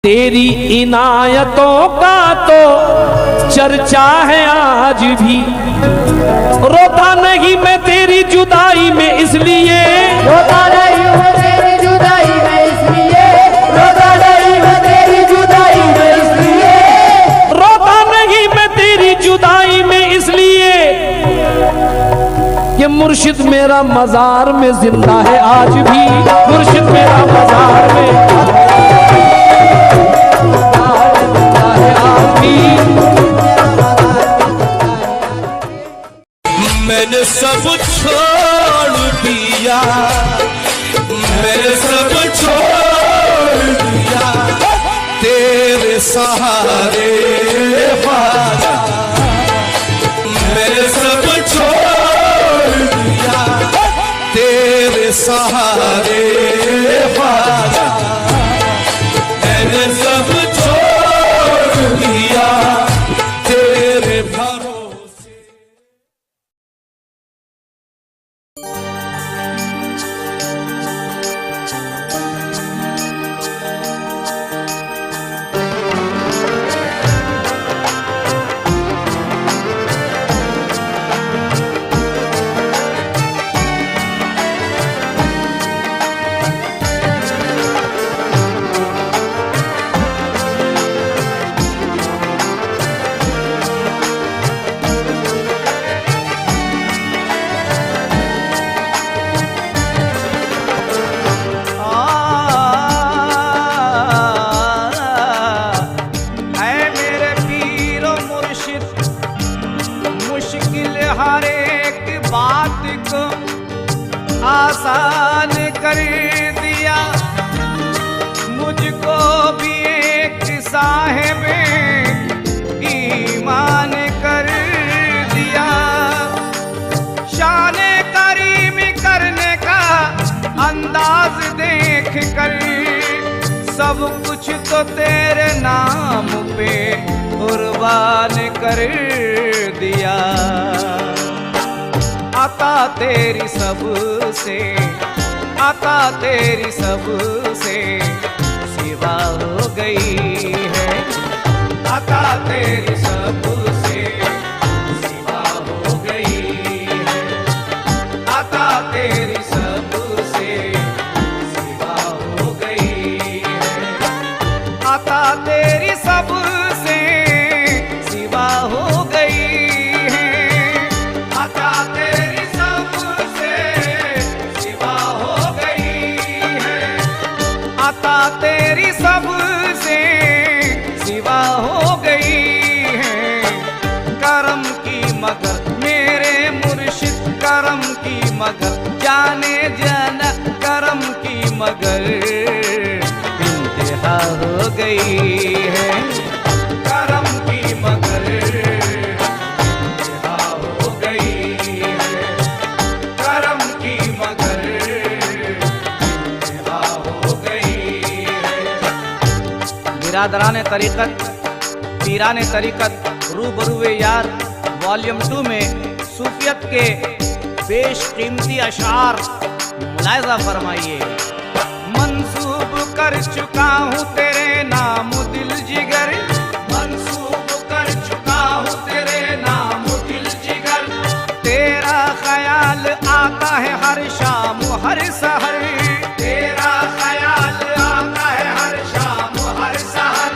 तेरी इनायतों का तो चर्चा है आज भी, रोता नहीं मैं तेरी जुदाई में इसलिए, रोता नहीं मैं तेरी जुदाई में इसलिए, रोता नहीं मैं तेरी जुदाई में इसलिए, रोता नहीं मैं तेरी जुदाई में इसलिए कि मुर्शिद मेरा मजार में जिंदा है आज भी, मुर्शिद मेरा मजार में मैंने सब छोड़ दिया, मैंने सब छोड़ दिया तेरे सहारे ख्वाजा, मैंने सब छोड़ दिया तेरे सहारे ख्वाजा, मैंने सब छोड़ दिया तेरे भरोसे। आसान कर दिया, मुझको भी एक साहिब ईमान कर दिया। शान करीम करने का अंदाज देख कर सब कुछ तो तेरे नाम पे कुर्बान कर दिया। आता तेरी सबसे, आता तेरी सबसे सिवा हो गई है, आता तेरी सबसे सिवा हो गई है, आता तेरी सबसे सिवा हो गई है, आता तेरी सबसे सिवा हो गई है, आता तेरी आता तेरी सबसे सिवा हो गई है। करम की मगर मेरे मुर्शिद करम की मगर, जाने जाना करम की मगर इंतहा हो गई है। करम की मगर इंतहा हो गई है, करम की मगर बिरादराने तरीक़त, पीराने तरीक़त रूबरूए यार वॉल्यूम 2 में सूफियत के बेशकीमती अशार मुलाहिज़ा फरमाइए। मंसूब कर चुका हूँ तेरे नाम दिल जिगर, मंसूब कर चुका हूँ तेरे नाम दिल जिगर, तेरा ख्याल आता है हर शाम हर सहर, तेरा ख्याल आता है हर शाम हर सहर,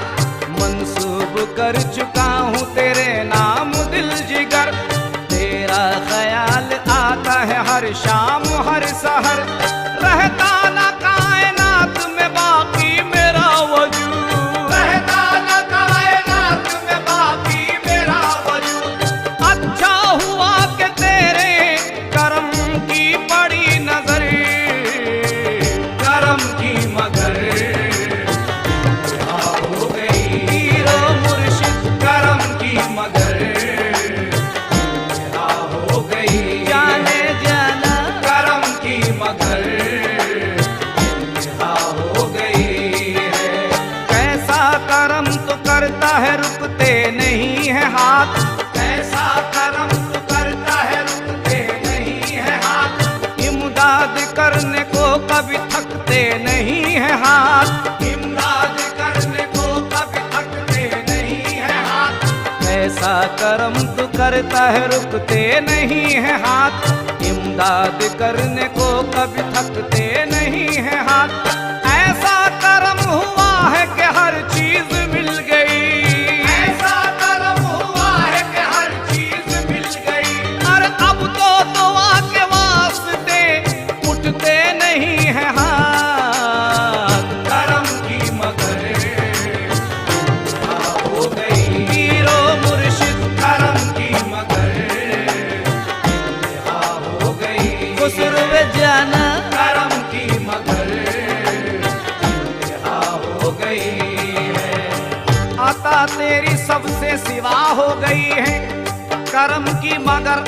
मंसूब कर चुका हूँ तेरे नाम दिल जिगर, तेरा ख्याल आता है हर शाम हर सहर, रहता ना कायनात में बाकी मेरा वजूद, रहता ना कायनात में बाकी मेरा वजूद, अच्छा हुआ कि तेरे करम की बड़ी नजर, करम की मगर हो गई रो मुर्शिद, करम की मगर हो गई, जाने जाना करम की मगर हो गई है। कैसा करम तो करता है रुकते नहीं है हाथ, कैसा करम तो करता है रुकते नहीं है हाथ, इमदाद करने को कभी थकते नहीं है हाथ, इमदाद करने को करम तू करता है रुकते नहीं है हाथ, इमदाद करने को कभी थकते नहीं है हाथ। ऐसा करम हुआ है कि हर चीज मिल गई, ऐसा करम हुआ है कि हर चीज मिल गई। और अब तो दुआ के वास्ते उठते नहीं है हाथ, करम की मगर हो गई। पीरो मुर्शिद करम की मगर हो गई। खुसरवे जाना करम की मगर हो गई है। अता तेरी सबसे सिवा हो गई है, करम की मगर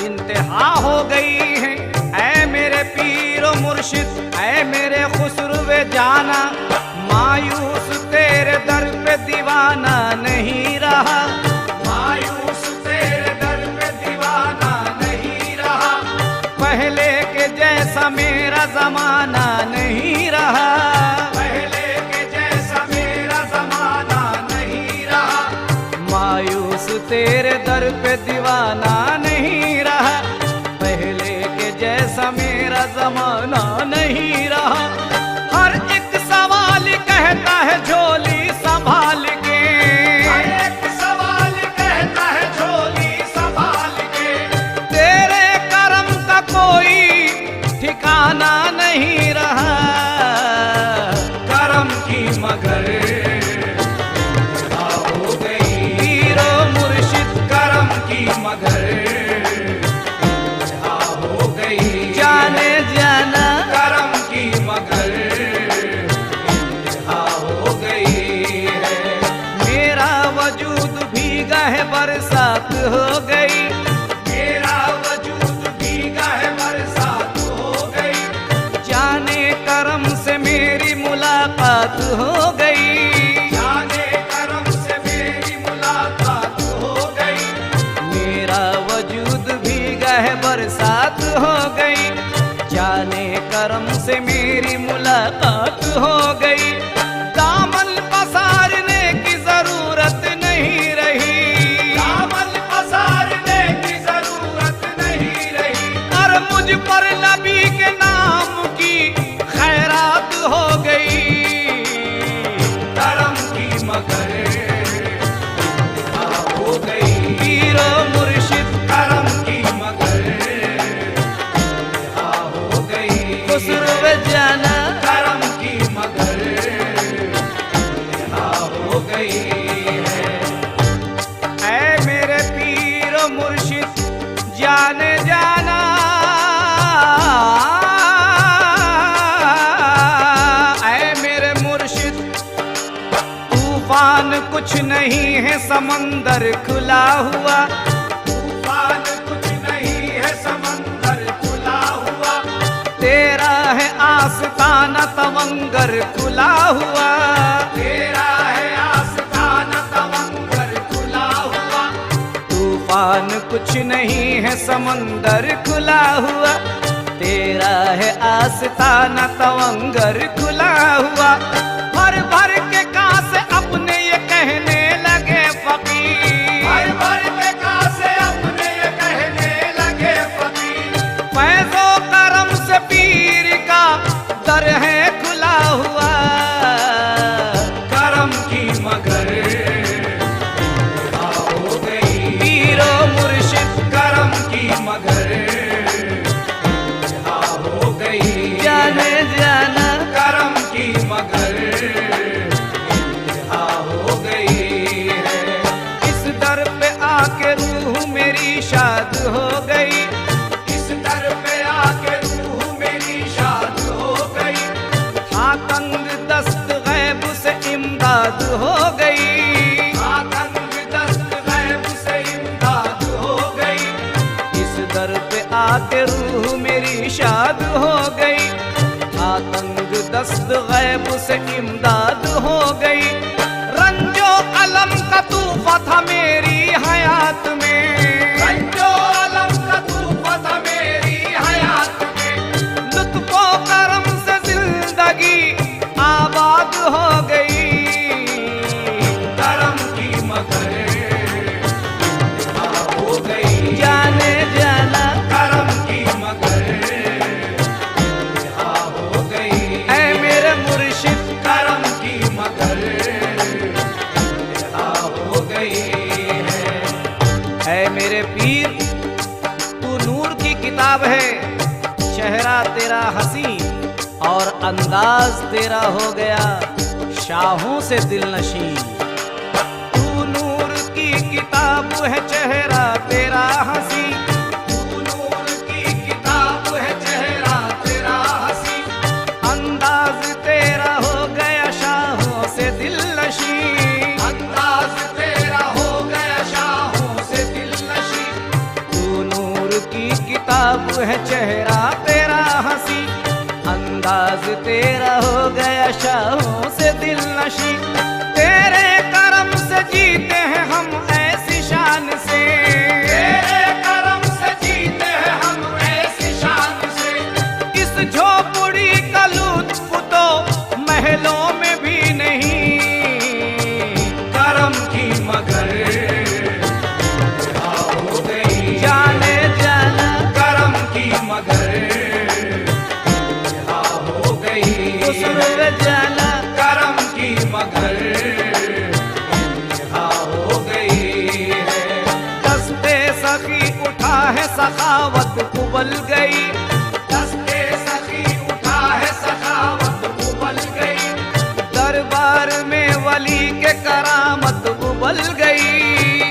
इंतहा हो गई है। ऐ मेरे पीरो मुर्शिद, ऐ मेरे खुसरवे जाना, मायूस तेरे दर पे दीवाना नहीं रहा, मायूस तेरे दर पे दीवाना नहीं रहा। पहले के जैसा मेरा जमाना नहीं रहा, पहले के जैसा मेरा जमाना नहीं रहा। मायूस तेरे दर पे दीवाना नहीं रहा, पहले के जैसा मेरा जमाना नहीं रहा। हर एक सवाल कहता है झोली संभाल के, हर एक सवाल कहता है झोली संभाल के। तेरे करम का कोई ठिकाना नहीं रहा, करम की मगर हो गई। पीरो मुर्शिद करम की मगर हो गई। जाने जाना करम की मगर हो गई है। मेरा वजूद भीगा है बरसात हो गई, मेरा वजूद भीगा है बरसात हो गई। जाने करम से मेरी मुलाकात हो गई, जाने करम से मेरी मुलाकात हो गई। मेरा वजूद भीगा है बरसात हो गई, जाने करम से मेरी मुलाकात हो गई। दामन पसारने की जरूरत नहीं रही, दामन पसारने की जरूरत नहीं रही। और मुझ पर नबी के नाम की खैरात हो गई, करम की मगर हो गई। पीरो मुर्शिद करम की मगर हो गई। खुसरवे जाना करम की मगर हो गई है। ऐ मेरे पीरो मुर्शिद जाने जाना, ऐ मेरे मुर्शिद तूफान कुछ नहीं है समंदर खुला हुआ, तूफान कुछ नहीं है समंदर खुला हुआ। तेरा है आस्ताना तवंगर खुला हुआ, तेरा है आस्ताना तवंगर खुला हुआ। तूफान कुछ नहीं है समंदर खुला हुआ, तेरा है आस्ताना तवंगर खुला हुआ। भर भर के कासे अपने ये कहने लगे फकीर, भर भर के कासे अपने ये कहने लगे फकीर। फैज़ो करम से पीर का दर है खुला हुआ, करम की मगर हो गई। पीरो मुर्शिद करम की मगर हो गई। जाने जाना करम की मगर हो गई है। इस दर पे आके रूह मेरी शाद हो गई, इस दर पे आके रूह मेरी शाद हो गई। हाँ तंग दस्त गैब से इमदाद हो गई, हाँ तंग दस्त गैब से इमदाद हो गई। इस दर पे आके रूह मेरी शाद हो गई, हाँ तंग दस्त गैब से इमदाद हो गई। रंजो अलम का तूफा था मेरी हयात में, रंजो अलम का तूफा था मेरी हयात में। लुत्फो करम से जिंदगी आबाद हो गई, करम की मगर मेरे पीर तू नूर की किताब है, चेहरा तेरा हंसी और अंदाज तेरा हो गया शाहों से दिल नशी। तू नूर की किताब है, चेहरा तेरा हंसी, तू नूर की किताब है, चेहरा तेरा हंसी, अंदाज तेरा हो गया शाहों से दिल नशी, अंदाज तेरा हो गया शाहों से दिल नशी। तू नूर की किताब है, चेहरा तेरा हंसी, अंदाज तेरा हो गया शाहों से दिल नशी। तेरे करम से जीते हैं हम ऐसी शान से, तेरे करम से जीते हैं हम ऐसी शान से। इस झोपड़ी का लुत्फ तो महलों में भी नहीं, करम की मगर हो गई जाने जाना, करम की मगर हो गई जाना, करम की मगर हो गई है। दस्ते सखी उठा है सखावत उबल गई, दस्ते सखी उठा है सखावत उबल गई। दरबार में वली के करामत उबल गई,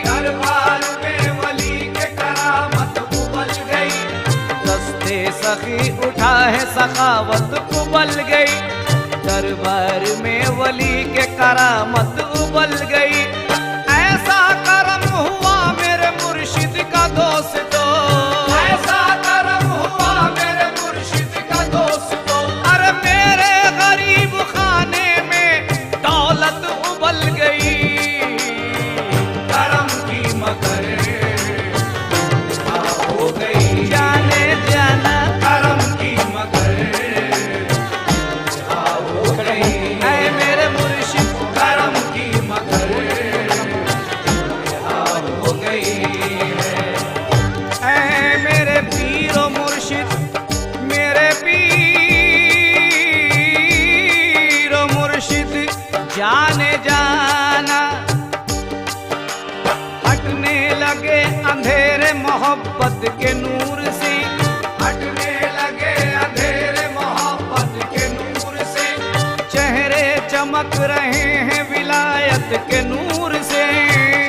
दरबार में वली के करामत उबल गई। दस्ते सखी उठा है सखावत उबल गई, दरबार में वली के करामत उबल गई। ऐसा करम हुआ मेरे मुर्शिद का दोस्तों, ऐसा करम हुआ मेरे मुर्शिद का दोस्तों। अरे मेरे गरीब खाने में दौलत उबल गई, करम की मगर हो गई जाने जाना, करम की मगर हो गई। ऐ मेरे मुर्शिद करम की मगर हो गई है। ऐ मेरे पीरो मुर्शिद, मेरे पीरो मुर्शिद जाने जाना। हटने लगे अंधेरे मोहब्बत के नूर से, हटने लगे अंधेरे मोहब्बत के नूर से। चेहरे चमक रहे हैं विलायत के नूर से,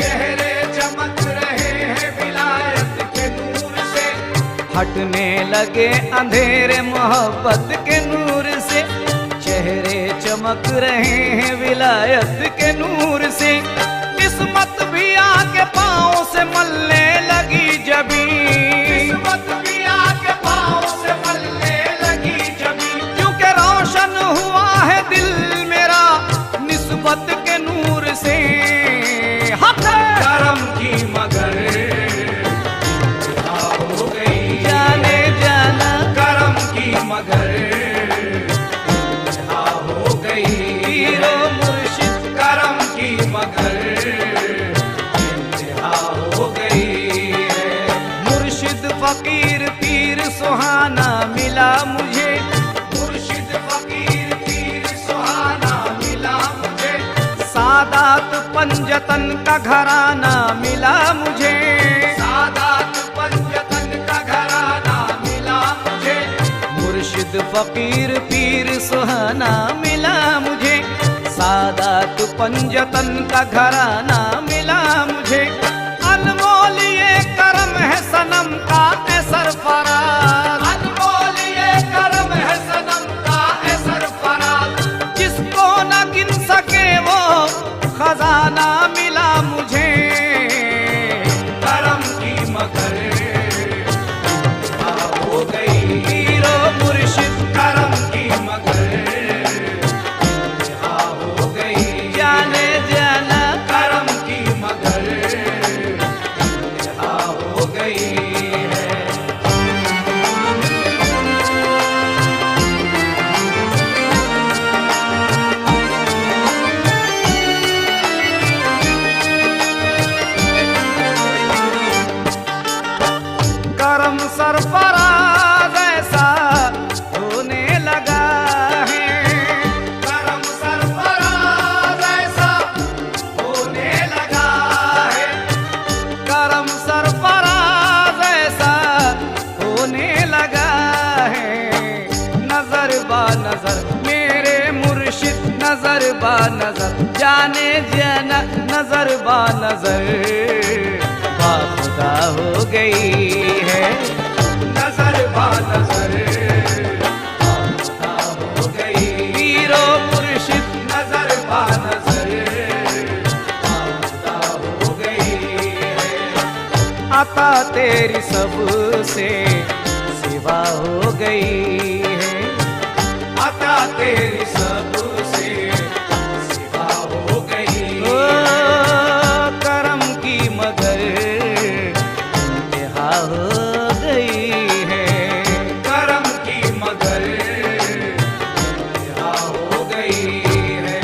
चेहरे चमक रहे हैं विलायत के नूर से। हटने लगे अंधेरे मोहब्बत के नूर से, चेहरे चमक रहे हैं विलायत के नूर से। किस्मत भी आके पाँव से मलने लगी जबी, किस्मत भी आके पाँव से मलने लगी जबी। क्योंकि रोशन हुआ है दिल मेरा निस्बत के नूर से। करम की मगर हो गई जाने जाना, करम की मगर हो गई। पीरो मुर्शिद करम की मगर हो गई है। मुर्शिद फकीर पीर सुहाना मिला मुझे, मुर्शिद फकीर पीर सुहाना मिला मुझे। सादात पंजतन का घराना मिला मुझे, सादात पंजतन का घराना मिला मुझे। मुर्शिद फकीर पीर सुहाना मिला मुझे, सादात पंजतन का घराना मिला मुझे। अनमोल ये करम है सनम का है सरफराज, अनमोल ये करम है सनम का है सरफराज। जिसको न गिन सके वो खजाना मिला मुझे। करम की मगर हो गई, पीरो मुर्शिद करम की मगर हो गई जाने जाना, करम की मगर हो गई है। करम सरफराज ऐसा होने लगा है, करम सरफराज ऐसा होने लगा है। करम सरफराज बा नजर, जाने जाना नजर बा नजर बाखुदा हो गई है। नजर बा नजर बाखुदा हो गई, पीरो मुर्शिद नजर बा नजर बाखुदा हो गई है। आता तेरी सबसे सिवा हो गई है, आता तेरी सबसे सिवा हो गई। ओ करम की मगर इंतहा हो गई है, करम की मगर इंतहा हो गई है।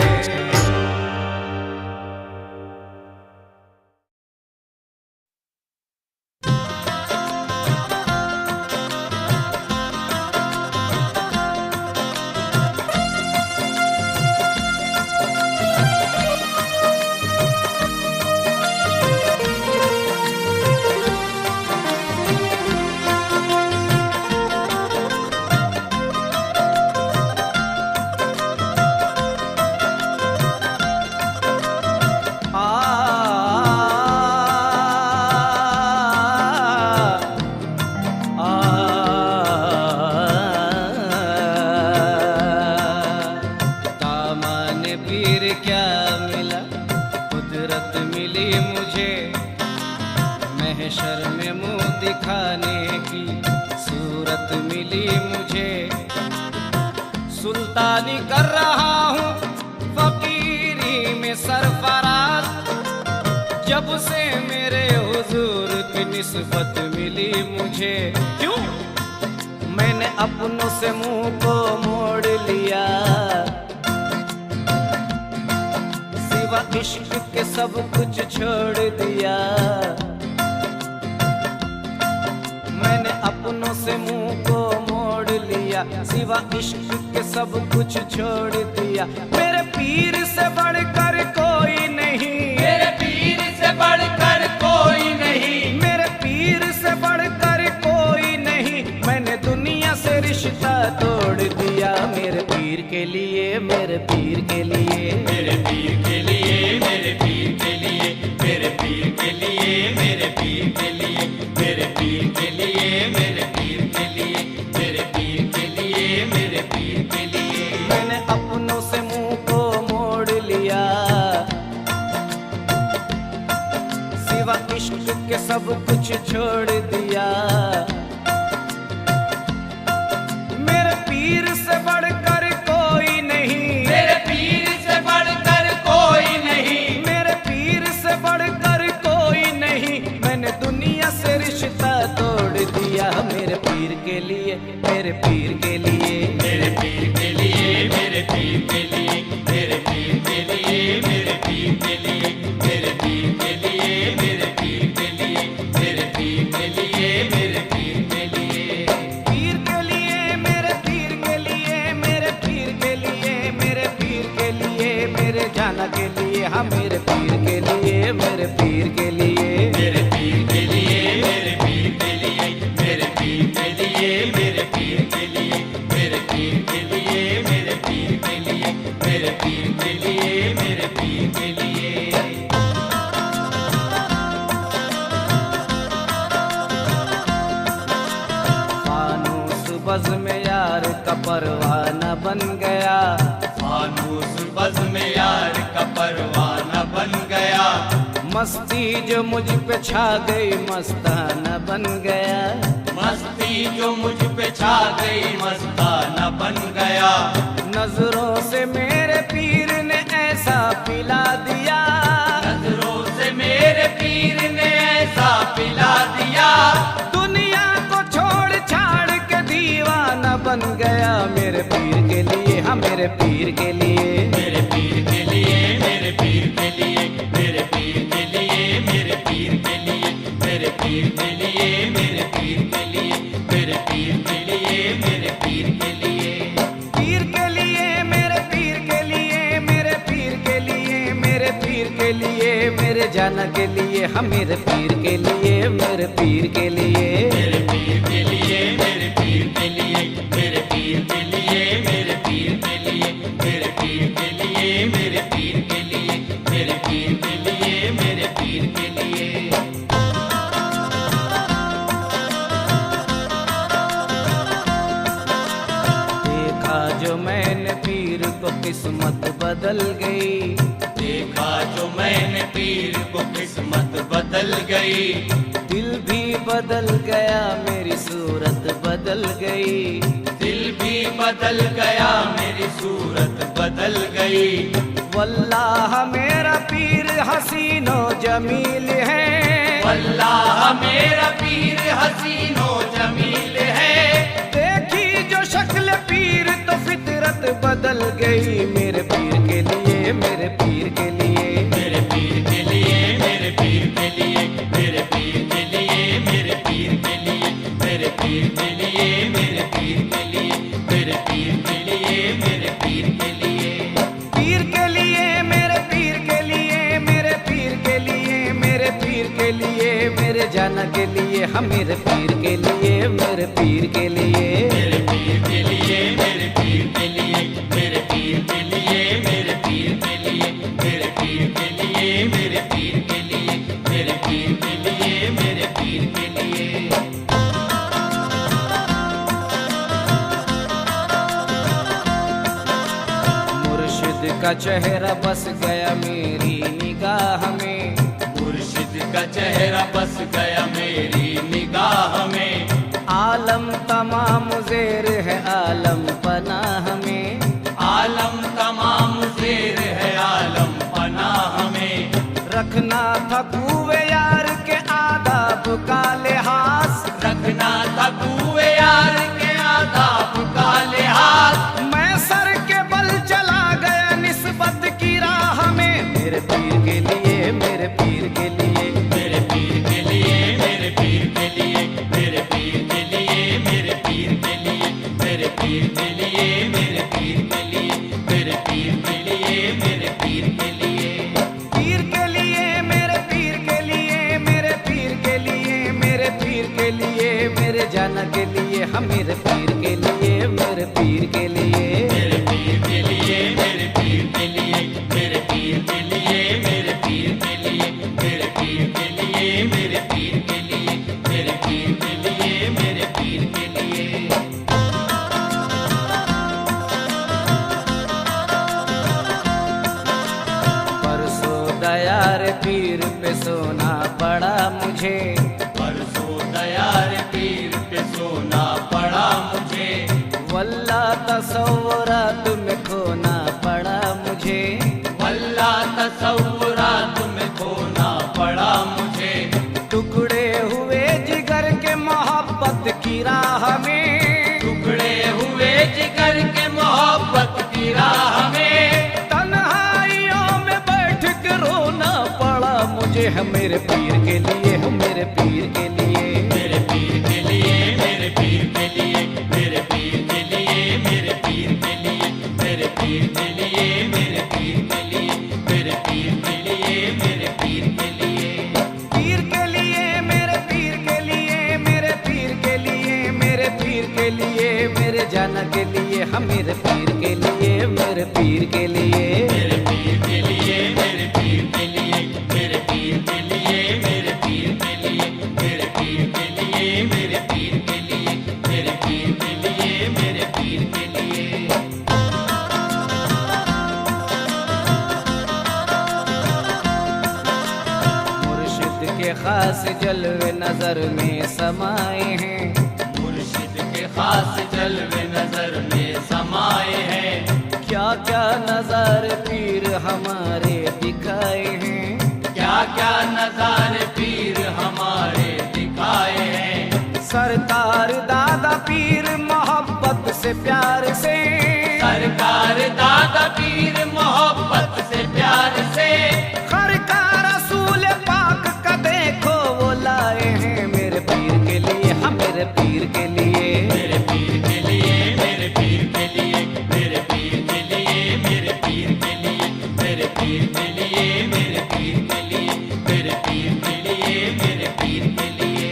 दामन पीर क्या मिला, कुदरत मिली मुझे, महशर में मुंह दिखाने की सूरत मिली मुझे। सुल्तानी कर रहा हूँ फकीरी में सरफराज, जब से मेरे हुजूर की निस्बत मिली मुझे। क्यों? मैंने अपनों से मुंह को मोड़ लिया, सिवा इश्क के सब कुछ छोड़ दिया। मैंने अपनों से मुंह को मोड़ लिया, सिवा इश्क के सब कुछ छोड़ दिया। मेरे पीर से बढ़कर कोई नहीं, मेरे पीर से बढ़कर कोई नहीं, मेरे पीर से बढ़कर कोई नहीं। मैंने दुनिया से रिश्ता तोड़ दिया, मेरे पीर के लिए, मेरे पीर के लिए, मेरे पीर के लिए, मेरे पीर के लिए, मेरे पीर के लिए, मेरे पीर के लिए, मेरे पीर के लिए, मेरे पीर के लिए, मेरे पीर के लिए, मेरे पीर के लिए। मैंने अपनों से मुंह को मोड़ लिया, सिवा इश्क के सब कुछ छोड़ दिया। मेरे पीर से बढ़कर कोई नहीं, मेरे पीर से बढ़कर कोई नहीं, मेरे पीर से बढ़कर कोई नहीं। मैंने दुनिया से रिश्ता तोड़ दिया, मेरे पीर के लिए, मेरे पीर के लिए, मेरे पीर के लिए, मेरे पीर के लिए, मेरे पीर के लिए, मेरे पीर के लिए, मेरे पीर के लिए, मेरे पीर के लिए, मेरे पीर के लिए, मेरे पीर के लिए, पीर के लिए, मेरे पीर के लिए, मेरे पीर के लिए, मेरे पीर के लिए, मेरे जाना के लिए, हाँ मेरे पीर के लिए, मेरे पीर के लिए, मेरे पीर के लिए, मेरे पीर के लिए, मेरे पीर के लिए, मेरे पीर के लिए, मेरे पीर के लिए, मेरे पीर के लिए, मेरे पीर के लिए, मेरे पीर के लिए। फानूस बज़ में यार का परवाना बन गया, फानूस बज़ में यार का परवाना बन गया। मस्ती जो मुझ पे छा गई मस्ताना बन गया, मस्ती जो मुझ पे छा गई मस्ताना बन गया। नजरों से मेरे पीर ने ऐसा पिला दिया, नजरों से मेरे पीर ने ऐसा पिला दिया। दुनिया को छोड़ छाड़ के दीवाना बन गया, मेरे पीर के लिए, हाँ मेरे पीर के लिए, मेरे पीर के लिए, मेरे पीर के लिए, मेरे पीर के लिए, मेरे पीर के लिए, मेरे पीर के लिए, मेरे पीर के लिए, मेरे पीर के लिए, मेरे पीर के लिए, पीर के लिए, मेरे पीर के लिए, मेरे पीर के लिए, मेरे पीर के लिए, मेरे जाना के लिए, हम मेरे पीर के लिए, मेरे पीर के लिए, मेरे पीर के लिए, मेरे पीर के लिए, मेरे पीर के लिए, मेरे पीर के लिए, मेरे पीर के लिए, मेरे किस्मत बदल गई। देखा जो मैंने पीर को किस्मत बदल गई। दिल भी बदल गया, मेरी सूरत बदल गई। दिल भी बदल गया, मेरी सूरत बदल गई। वल्लाह मेरा पीर हसीनो जमील है। वल्लाह मेरा पीर हसीनो जमील है। देखी जो शक्ल पीर तो फितरत बदल गई। मेरे पीर के लिए, मेरे पीर के लिए, मेरे पीर के लिए, मेरे पीर के लिए, मेरे पीर के लिए, मेरे पीर के लिए, मेरे पीर के लिए, मेरे पीर के लिए, मेरे पीर के लिए, मेरे पीर के लिए, पीर के लिए, मेरे पीर के लिए, मेरे पीर के लिए, मेरे पीर के लिए, मेरे जाना के लिए, हम मेरे पीर के लिए, मेरे पीर के लिए, मेरे पीर के लिए, मेरे पीर के लिए, मेरे पीर के लिए, मेरे पीर के लिए, मेरे पीर के लिए, मेरे पीर के लिए, मेरे पीर के लिए, मेरे पीर के लिए। मुर्शिद का चेहरा बस गया मेरी निगाह में। मुर्शिद का चेहरा बस गया मेरी निगाह में। आलम तमाम ज़ेर है आलम पनाह में। आलम तमाम ज़ेर है आलम पनाह में। रखना था कुए यार के आदाब का लिहाज। रखना था कुए यार के आदाब का लिहाज। मैं सर के बल चला गया निस्बत की राह में। मेरे पीर के लिए, मेरे पीर के लिए, मेरे पीर के लिए, मेरे पीर के लिए, मेरे पीर के लिए, मेरे पीर के लिए, मेरे पीर के लिए, मेरे पीर के लिए, मेरे पीर के लिए, मेरे पीर के लिए, पीर के लिए, मेरे पीर के लिए, मेरे पीर के लिए, मेरे पीर के लिए, मेरे जाना के लिए, हम मेरे पीर के लिए, मेरे पीर के लिए, मेरे पीर के लिए, मेरे पीर के लिए, मेरे पीर के लिए, मेरे पीर के लिए, मेरे पीर के लिए, मेरे पीर के लिए, मेरे पीर के लिए, मेरे पीर के लिए। परसों दयार पीर पे सोना पड़ा मुझे। परसों दयार पीर पे सोना पड़ा मुझे। वल्ला तसव्वुरात में खोना पड़ा मुझे। वल्ला तसव्वुरात में खोना पड़ा मुझे। टुकड़े हुए जिगर के मोहब्बत की राह में। टुकड़े हुए जिगर के मोहब्बत की राह में। तन्हाइयों में बैठ के रोना पड़ा मुझे। हम मेरे पीर के लिए, हम मेरे पीर के लिए, मेरे पीर के लिए, मेरे पीर के लिए, मेरे पीर के लिए, मेरे पीर के लिए, मेरे पीर के लिए, मेरे पीर के लिए, मेरे पीर के लिए, मेरे पीर के लिए, पीर के लिए, मेरे पीर के लिए, मेरे पीर के लिए, मेरे पीर के लिए, मेरे जाना के लिए, हम मेरे पीर के लिए, मेरे पीर के लिए, मेरे पीर के लिए, मेरे पीर के लिए, मेरे पीर के लिए, मेरे पीर के लिए, मेरे पीर के लिए, मेरे पीर के लिए, मेरे पीर के लिए, मेरे पीर के लिए। मुर्शिद के खास जलवे नजर में समाए हैं। मुर्शिद के खास जलवे नजर में समाए हैं। क्या क्या नजारे पीर हमारे दिखाए हैं। क्या क्या नजारे पीर हमारे दिखाए हैं। सरकार दादा पीर मोहब्बत से प्यार से। सरकार दादा पीर मोहब्बत से प्यार से। हर का रसूल पाक का देखो वो लाए हैं। मेरे पीर के लिए, हम मेरे पीर के लिए, मेरे पीर के लिए, मेरे पीर के लिए, मेरे पीर के लिए, मेरे पीर के लिए, मेरे पीर के लिए, मेरे पीर के लिए, मेरे पीर के लिए, मेरे पीर के लिए,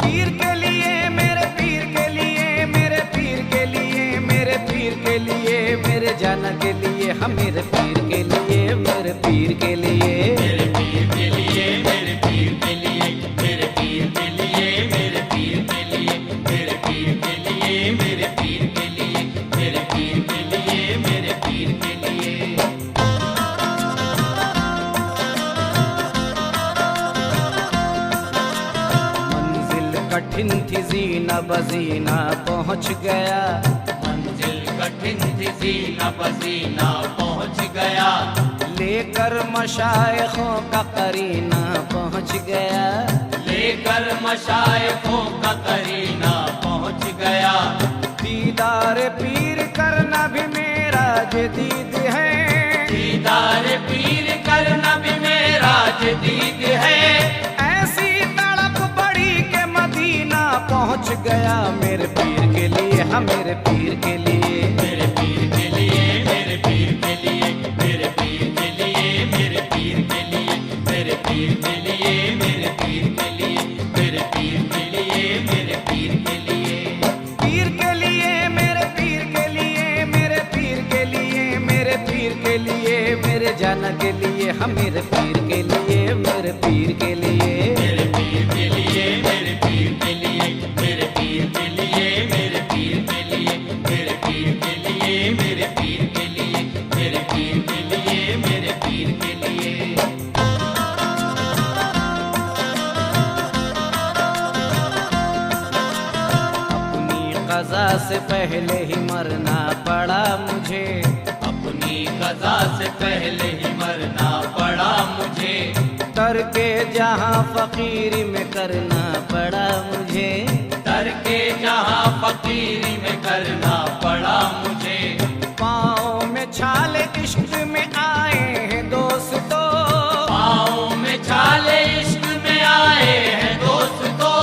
पीर के लिए, मेरे पीर के लिए, मेरे पीर के लिए, मेरे पीर के लिए, मेरे जाना के लिए, हम मेरे पीर के लिए, मेरे पीर के लिए, मेरे पीर के लिए, मेरे पीर के लिए, मेरे पीर के लिए, मेरे पीर के लिए, मेरे पीर के लिए, मेरे पीर के लिए, मेरे पीर के लिए, मेरे पीर के लिए। थी जीना बजीना पहुंच गया, मंजिल कठिन थी सीना पसीना पहुंच गया, लेकर मशाइखों का करीना पहुंच गया, लेकर मशाइखों का करीना पहुंच गया। दीदार पीर करना भी मेरा जदीद है, दीदार पीर करना भी मेरा जदीद है। ऐसी तड़प बड़ी के मदीना पहुंच गया, मेरे पीर के लिए, हाँ मेरे पीर के लिए, मेरे पीर के लिए, मेरे पीर के लिए, मेरे पीर के लिए, मेरे पीर के लिए, मेरे पीर के लिए, मेरे पीर के लिए, मेरे पीर के लिए, मेरे पीर के लिए, पीर के लिए, मेरे पीर के लिए, मेरे पीर के लिए, मेरे पीर के लिए, मेरे जाना के लिए, हाँ मेरे पीर के लिए, मेरे पीर के लिए, मेरे पीर के लिए, मेरे पीर के लिए, मेरे पीर के लिए, मेरे पीर के लिए, मेरे पीर के लिए, मेरे पीर के लिए, मेरे पीर के लिए, मेरे पीर के लिए। अपनी कज़ा से पहले ही मरना पड़ा मुझे, अपनी कज़ा से पहले ही मरना पड़ा मुझे, करके जहाँ फकीरी में करना पड़ा मुझे, करके जहाँ फकीरी में करना पड़ा मुझे। पाँव में छाले इश्क में आए हैं दोस्तों, पाँव में छाले इश्क में आए हैं दोस्तों,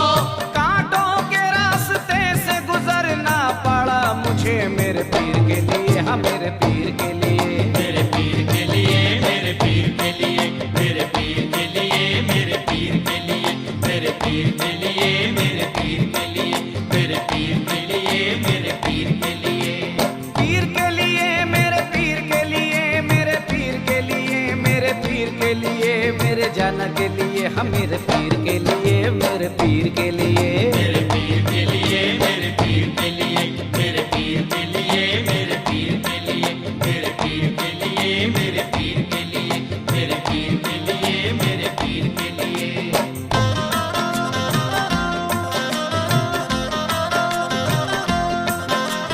कांटों के रास्ते से गुजरना पड़ा मुझे, मेरे पीर के लिए, हाँ मेरे पीर के लिए, मेरे पीर के लिए, मेरे पीर के लिए, मेरे पीर के लिए, मेरे पीर के लिए, मेरे पीर के लिए, मेरे पीर के लिए, मेरे पीर के लिए, मेरे पीर के लिए, पीर के लिए, मेरे पीर के लिए, मेरे पीर के लिए, मेरे पीर के लिए, मेरे जाना के लिए, हाँ मेरे पीर के लिए, मेरे पीर के लिए, मेरे पीर के लिए, मेरे पीर के लिए, मेरे पीर के लिए, मेरे पीर के लिए, मेरे पीर के लिए, मेरे पीर के लिए, मेरे पीर के लिए, मेरे पीर के लिए।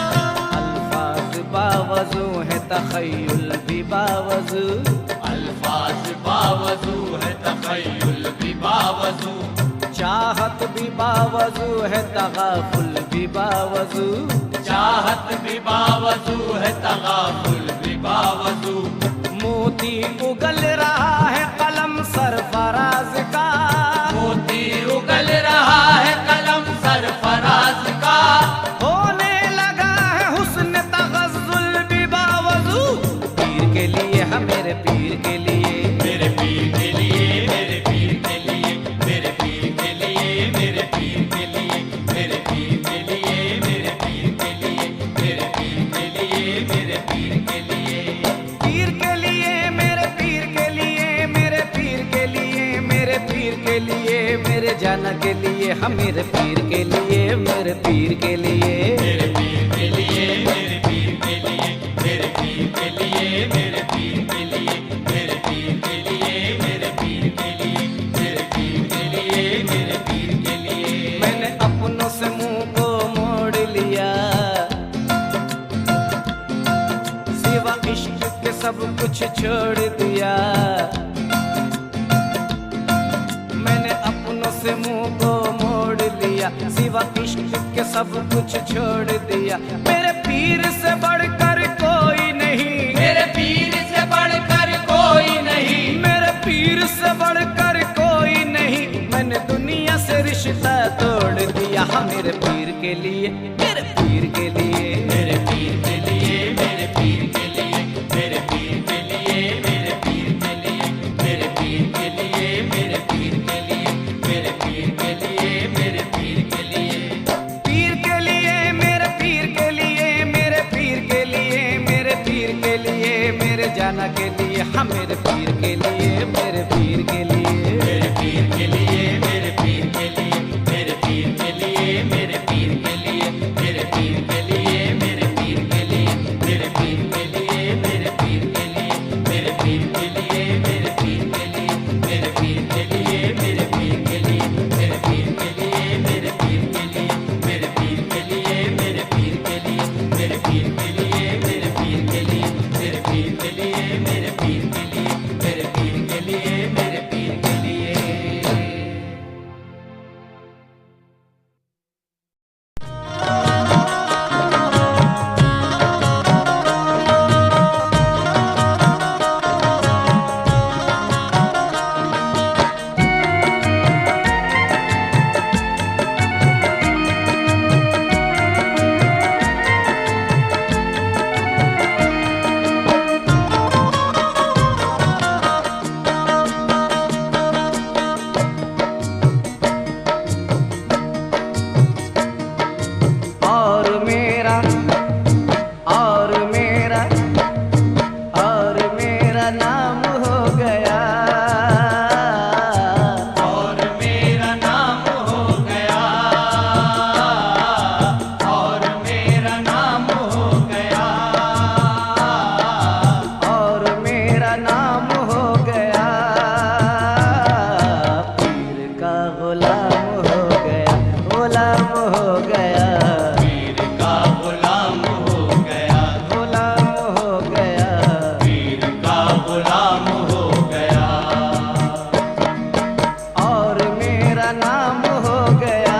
अल्फाज बावजू है तखय्युल भी बावजू, अल्फाज बावजू है तखय्युल भी बावजू, चाहत भी बावजू है तगाफुल भी बावजू, चाहत भी बावजू है तगाफुल भी बावजू, मोती उगल रहा है कलम सरफराज का, मोती उगल रहा है कलम सरफराज का, होने लगा है हुस्न तगज़्ज़ुल भी बावजू, पीर के लिए, हाँ मेरे पीर के लिए, मेरे पीर के लिए, मेरे पीर के लिए, मेरे पीर के लिए, मेरे पीर के लिए, मेरे पीर के लिए, मेरे पीर के लिए, मेरे पीर के लिए, मेरे पीर के लिए, पीर के लिए, मेरे पीर के लिए, मेरे पीर के लिए, मेरे पीर के लिए, मेरे जाना के लिए, हाँ मेरे पीर के लिए, मेरे पीर के लिए, मेरे पीर के लिए, मेरे पीर के लिए, मेरे पीर के लिए, मेरे पीर के लिए, मेरे पीर के लिए, मेरे पीर के लिए, मेरे पीर के लिए, मेरे पीर के लिए। मैंने अपनों से मुंह को मोड़ लिया, सिवा इश्क के सब कुछ छोड़ दिया, मैंने अपनों से मुंह को मोड़ लिया, सिवा इश्क के सब कुछ छोड़ दिया, मेरे पीर से बढ़कर कोई नहीं, मेरे पीर से बढ़कर कोई नहीं, मेरे पीर से बढ़कर कोई नहीं, मैंने दुनिया से रिश्ता तोड़ दिया, हाँ मेरे पीर के लिए, मेरे पीर के लिए, मेरे पीर के लिए, मेरे पीर के लिए, मेरे पीर के लिए, मेरे पीर के लिए, मेरे पीर के लिए, मेरे पीर के लिए, मेरे पीर के लिए, मेरे पीर के लिए, पीर के लिए, मेरे पीर के लिए, मेरे पीर के लिए, मेरे पीर के लिए, मेरे जाना के लिए, हाँ मेरे पीर के लिए, मेरे पीर के लिए, मेरे पीर के लिए, मेरे पीर के लिए, मेरे पीर के लिए, मेरे पीर के लिए, मेरे पीर के लिए, हो गया, पीर का गुलाम हो गया, गुलाम हो गया, पीर का गुलाम हो गया, और मेरा नाम हो गया,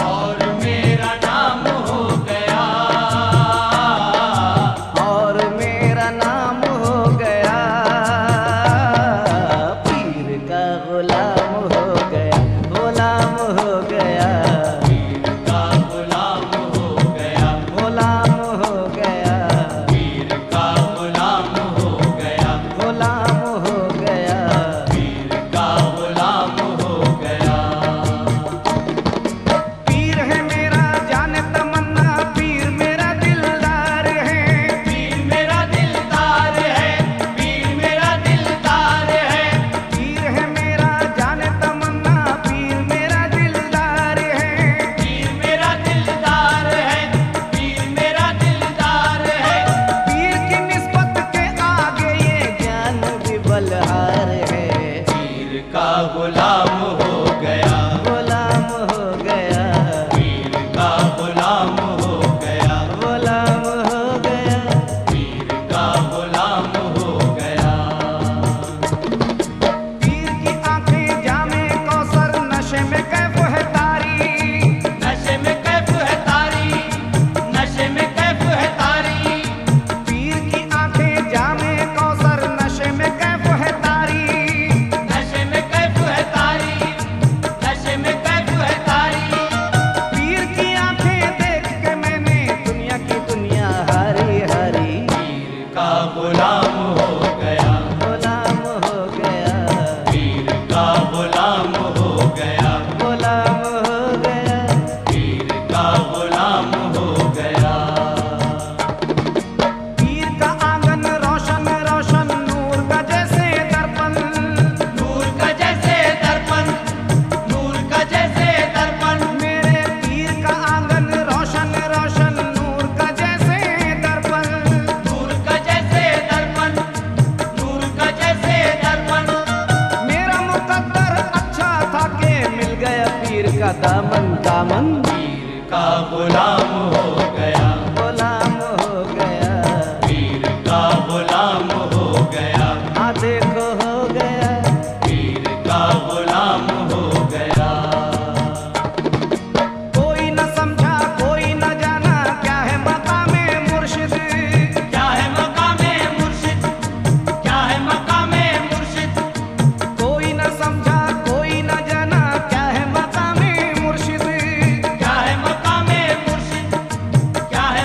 और मेरा नाम हो गया, और मेरा नाम हो गया, पीर का गुलाम हो गया, गुलाम हो गया, पीर का गुलाम हो गया, गुलाम हो गया, पीर का गुलाम हो गया, गुलाम हो गया। पीर का गुलाम हो गया। पीर है मेरा जाने तमन्ना, पीर मेरा दिलदार है, पीर मेरा दिलदार है, पीर मेरा दिलदार है, पीर है मेरा जाने तमन्ना, पीर मेरा दिलदार है, पीर मेरा दिलदार है, पीर मेरा दिलदार है, पीर की निस्बत के आगे ये जान भी बलहार है। पीर का गुलाम हो गया, गुलाम हो गया, पीर का गुलाम हो गया, गुलाम हो गया, पीर का गुलाम हो गया, पीर की आंखें जामे कौसर, नशे में कैफ है तारी, नशे में कैफ है तारी, नशे में कैफ है तारी, पीर की आंखें जामे कौसर, नशे में कैफ है तारी, नशे में कैफ है तारी, नशे में कैफ है तारी, पीर की आंखें देख के मैंने दुनिया की दुनिया हारी हारी, पीर का गुलाम हो गया, गुलाम हो गया, पीर का गुलाम हो गया, गुलाम हो गया, पीर का गुलाम हो गया, पीर का आंगन रोशन रोशन नूर का जैसे दर्पण, नूर का जैसे दर्पण, नूर का जैसे दर्पण, मेरे पीर का आंगन रोशन रोशन नूर का जैसे दर्पण, नूर का जैसे दर्पण, नूर का जैसे दर्पण, मेरा मुकद्दर अच्छा था कि मिल गया पीर का दामन दामन, पीर का गुलाम हो गया, गुलाम हो गया, पीर का गुलाम हो गया, हाँ देखो हो गया, पीर का गुलाम हो गया, कोई न समझा कोई न जाना क्या है मकामे मुर्शिद, क्या है मकामे मुर्शिद, क्या है मकामे मुर्शिद, कोई न समझा कोई न जाना क्या है मकामे मुर्शिद, क्या है मकामे मुर्शिद, क्या है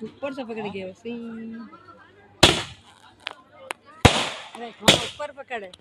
ऊपर से पकड़ के वैसे ही। अरे हाँ ऊपर पकड़े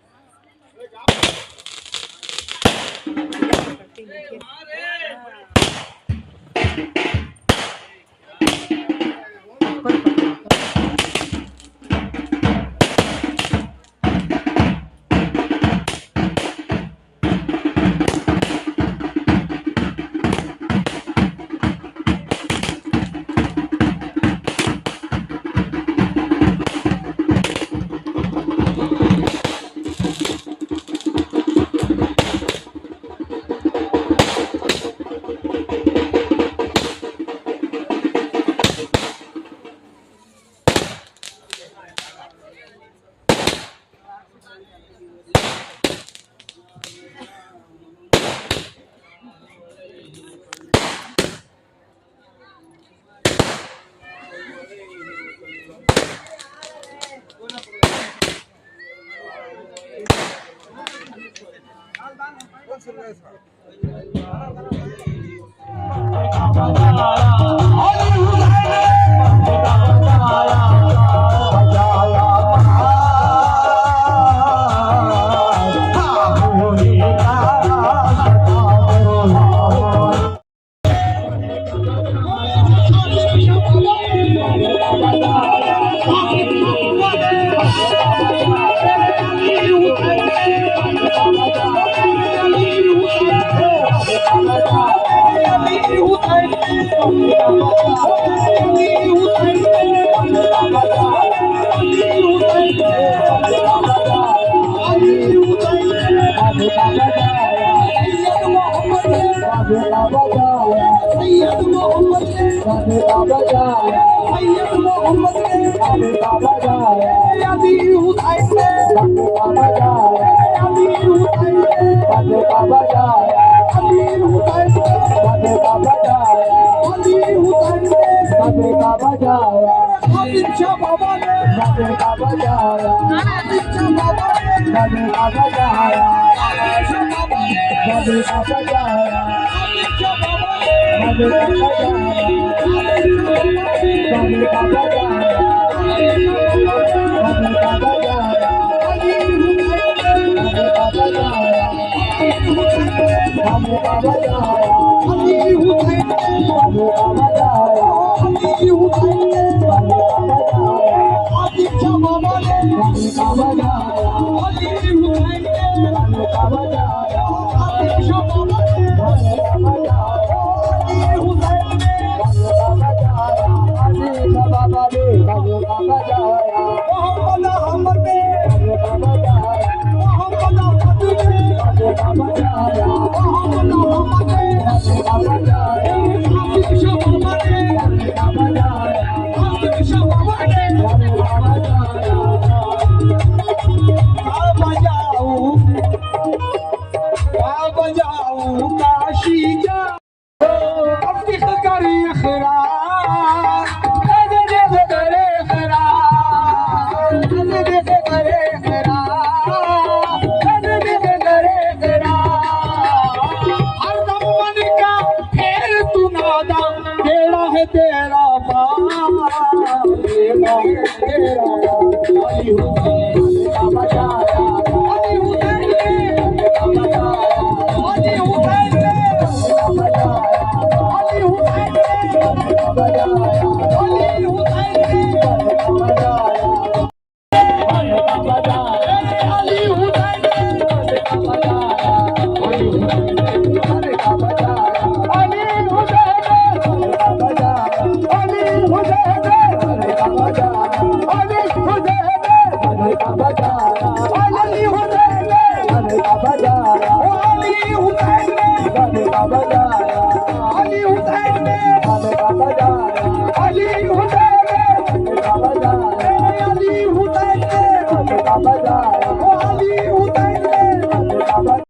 Ali Hussein